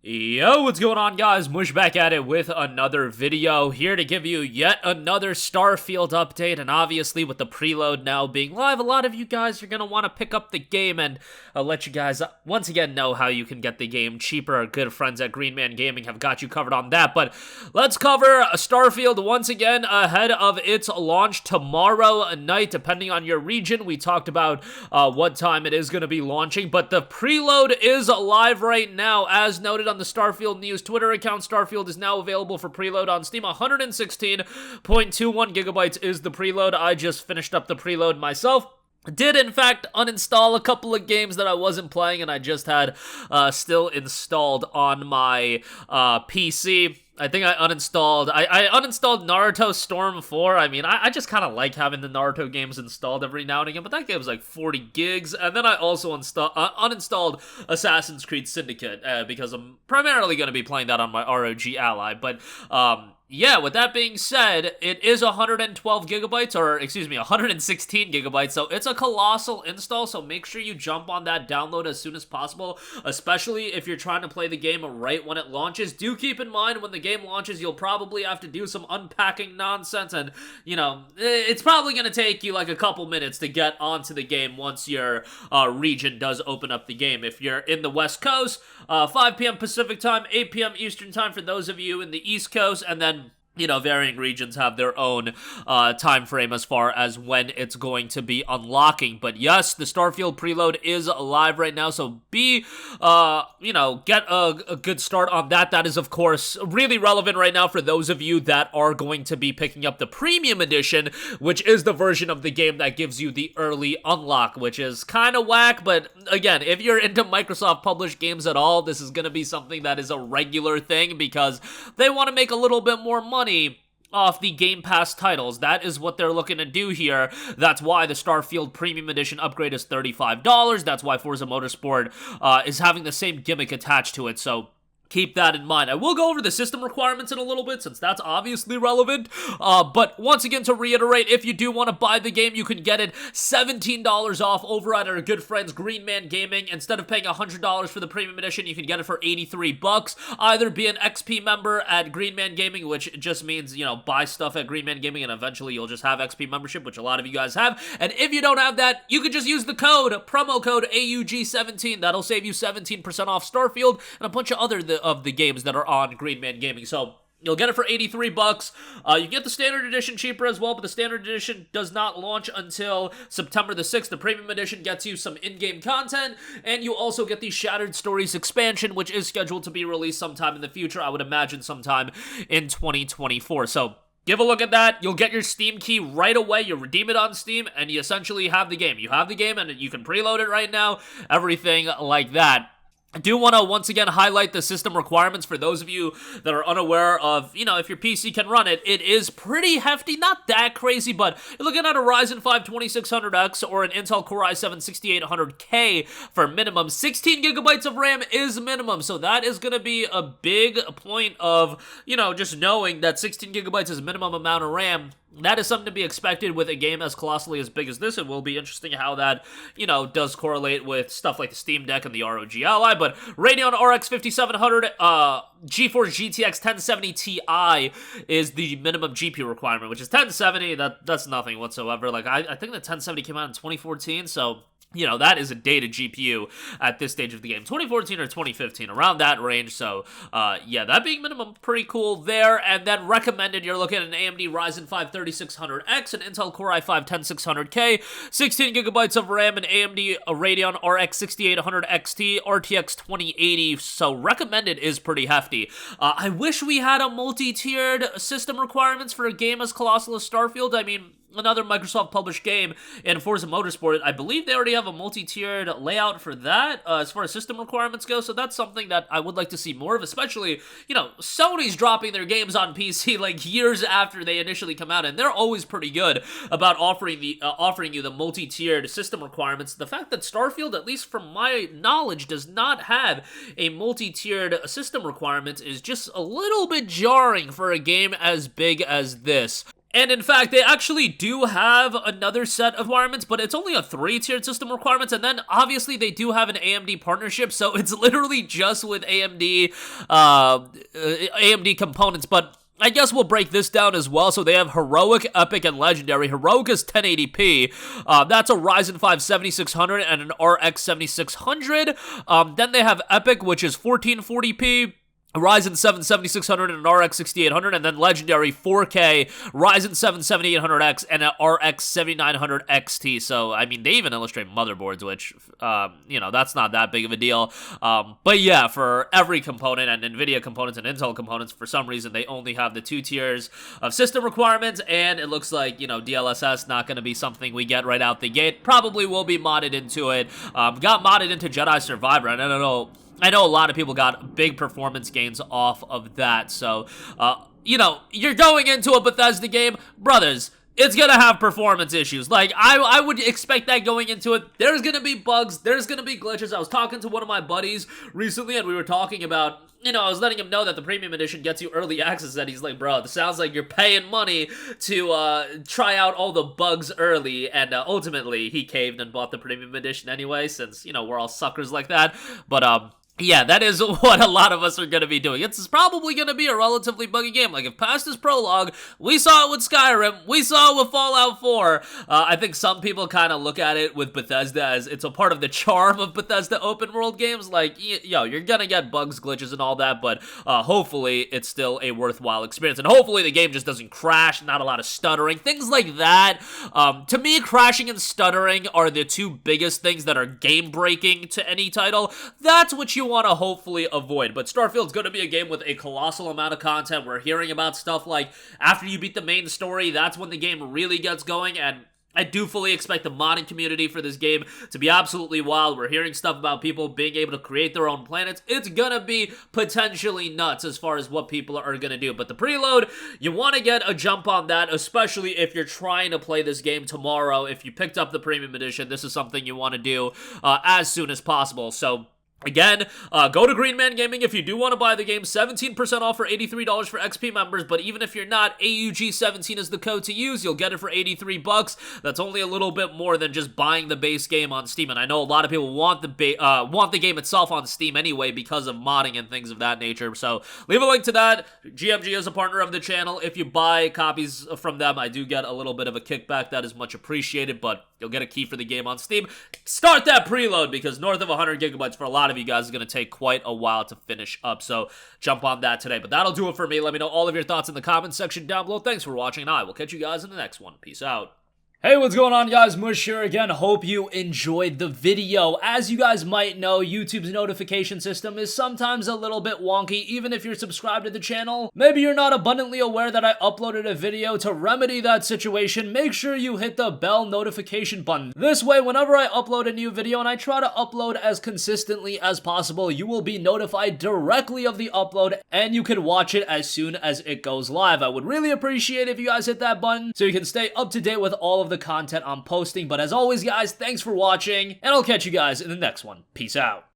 Yo, what's going on, guys? Mush back at it with another video, here to give you yet another Starfield update. And obviously with the preload now being live, a lot of you guys are going to want to pick up the game, and I'll let you guys once again know how you can get the game cheaper. Our good friends at Green Man Gaming have got you covered on that. But let's cover Starfield once again ahead of its launch tomorrow night, depending on your region. We talked about what time it is going to be launching, but the preload is live right now. As noted on the Starfield News Twitter account, Starfield is now available for preload on Steam. 116.21 gigabytes is the preload. I just finished up the preload myself. Did, in fact, uninstall a couple of games that I wasn't playing and I just had still installed on my PC. I think I uninstalled Naruto Storm 4. I mean, I just kind of like having the Naruto games installed every now and again, but that game's like 40 gigs. And then I also uninstalled Assassin's Creed Syndicate because I'm primarily going to be playing that on my ROG Ally. But yeah, with that being said, it is 112 gigabytes, or excuse me, 116 gigabytes, so it's a colossal install, so make sure you jump on that download as soon as possible, especially if you're trying to play the game right when it launches. Do keep in mind, when the game launches, you'll probably have to do some unpacking nonsense, and, you know, it's probably going to take you like a couple minutes to get onto the game once your region does open up the game. If you're in the West Coast, 5 p.m. Pacific time, 8 p.m. Eastern time for those of you in the East Coast, and then, you know, varying regions have their own time frame as far as when it's going to be unlocking. But yes, the Starfield preload is live right now, so get a good start on that. That is, of course, really relevant right now for those of you that are going to be picking up the premium edition, which is the version of the game that gives you the early unlock, which is kind of whack. But again, if you're into Microsoft published games at all, this is going to be something that is a regular thing because they want to make a little bit more money off the Game Pass titles. That is what they're looking to do here. That's why the Starfield Premium Edition upgrade is $35. That's why Forza Motorsport is having the same gimmick attached to it, so keep that in mind. I will go over the system requirements in a little bit, since that's obviously relevant. But once again, to reiterate, if you do want to buy the game, you can get it $17 off over at our good friends Green Man Gaming. Instead of paying $100 for the premium edition, you can get it for $83. Either be an XP member at Green Man Gaming, which just means, you know, buy stuff at Green Man Gaming, and eventually you'll just have XP membership, which a lot of you guys have. And if you don't have that, you can just use the promo code AUG17. That'll save you 17% off Starfield and a bunch of other of the games that are on Green Man Gaming. So you'll get it for $83. You can get the standard edition cheaper as well, but the standard edition does not launch until September the 6th. The premium edition gets you some in-game content, and you also get the Shattered Stories expansion, which is scheduled to be released sometime in the future. I would imagine sometime in 2024. So give a look at that. You'll get your Steam key right away. You redeem it on Steam, and you essentially have the game. You have the game, and you can preload it right now. Everything like that. I do want to once again highlight the system requirements for those of you that are unaware of, you know, if your PC can run it. It is pretty hefty, not that crazy, but you're looking at a Ryzen 5 2600X or an Intel Core i7 6800K for minimum. 16 gigabytes of RAM is minimum, so that is going to be a big point of, you know, just knowing that 16 gigabytes is minimum amount of RAM. That is something to be expected with a game as colossally as big as this. It will be interesting how that, you know, does correlate with stuff like the Steam Deck and the ROG Ally. But Radeon RX 5700, GeForce GTX 1070 Ti is the minimum GPU requirement, which is 1070. That's nothing whatsoever. Like, I think the 1070 came out in 2014, so, you know, that is a dated GPU at this stage of the game. 2014 or 2015, around that range. So, yeah, that being minimum, pretty cool there. And then recommended, you're looking at an AMD Ryzen 5 3600X, an Intel Core i5 10600K, 16 gigabytes of RAM, and AMD Radeon RX 6800 XT, RTX 2080. So, recommended is pretty hefty. I wish we had a multi-tiered system requirements for a game as colossal as Starfield. I mean, another Microsoft published game in Forza Motorsport, I believe they already have a multi-tiered layout for that as far as system requirements go, so that's something that I would like to see more of, especially, you know, Sony's dropping their games on PC like years after they initially come out, and they're always pretty good about offering you the multi-tiered system requirements. The fact that Starfield, at least from my knowledge, does not have a multi-tiered system requirement is just a little bit jarring for a game as big as this. And in fact, they actually do have another set of requirements, but it's only a 3-tiered system requirements, and then obviously they do have an AMD partnership, so it's literally just with AMD components, but I guess we'll break this down as well. So they have Heroic, Epic, and Legendary. Heroic is 1080p. That's a Ryzen 5 7600 and an RX 7600. Then they have Epic, which is 1440p. Ryzen 7 7600 and an RX 6800, and then Legendary 4K, Ryzen 7 7800X, and an RX 7900 XT. So, I mean, they even illustrate motherboards, which, you know, that's not that big of a deal. But yeah, for every component, and NVIDIA components and Intel components, for some reason, they only have the 2 tiers of system requirements, and it looks like, you know, DLSS not going to be something we get right out the gate. Probably will be modded into it. Got modded into Jedi Survivor, and I know a lot of people got big performance gains off of that, so, you know, you're going into a Bethesda game, brothers, it's gonna have performance issues. Like, I would expect that going into it. There's gonna be bugs, there's gonna be glitches. I was talking to one of my buddies recently, and we were talking about, you know, I was letting him know that the premium edition gets you early access, and he's like, bro, it sounds like you're paying money to try out all the bugs early, and ultimately, he caved and bought the premium edition anyway, since, you know, we're all suckers like that, but, yeah, that is what a lot of us are going to be doing. It's probably going to be a relatively buggy game. Like, if past this prologue, we saw it with Skyrim, we saw it with Fallout 4. I think some people kind of look at it with Bethesda as it's a part of the charm of Bethesda open world games. Like, yo, you're going to get bugs, glitches, and all that, but hopefully it's still a worthwhile experience. And hopefully the game just doesn't crash, not a lot of stuttering, things like that. To me, crashing and stuttering are the two biggest things that are game-breaking to any title. That's what you want to hopefully avoid. But Starfield's going to be a game with a colossal amount of content. We're hearing about stuff like after you beat the main story, that's when the game really gets going, and I do fully expect the modding community for this game to be absolutely wild. We're hearing stuff about people being able to create their own planets. It's gonna be potentially nuts as far as what people are gonna do. But the preload, you want to get a jump on that, especially if you're trying to play this game tomorrow. If you picked up the premium edition, this is something you want to do as soon as possible. So again, go to Green Man Gaming if you do want to buy the game. 17% off for $83 for XP members, but even if you're not, AUG17 is the code to use. You'll get it for 83 bucks. That's only a little bit more than just buying the base game on Steam, and I know a lot of people want the game itself on Steam anyway because of modding and things of that nature, so leave a link to that. GMG is a partner of the channel. If you buy copies from them, I do get a little bit of a kickback. That is much appreciated, but you'll get a key for the game on Steam. Start that preload, because north of 100 gigabytes for a lot of you guys is going to take quite a while to finish up, so jump on that today. But that'll do it for me. Let me know all of your thoughts in the comments section down below. Thanks for watching, and I will catch you guys in the next one. Peace out. Hey, what's going on, guys? Mush here again. Hope you enjoyed the video. As you guys might know, YouTube's notification system is sometimes a little bit wonky, even if you're subscribed to the channel. Maybe you're not abundantly aware that I uploaded a video. To remedy that situation, make sure you hit the bell notification button. This way, whenever I upload a new video, and I try to upload as consistently as possible, you will be notified directly of the upload, and you can watch it as soon as it goes live. I would really appreciate if you guys hit that button so you can stay up to date with all of the content I'm posting. But as always, guys, thanks for watching, and I'll catch you guys in the next one. Peace out.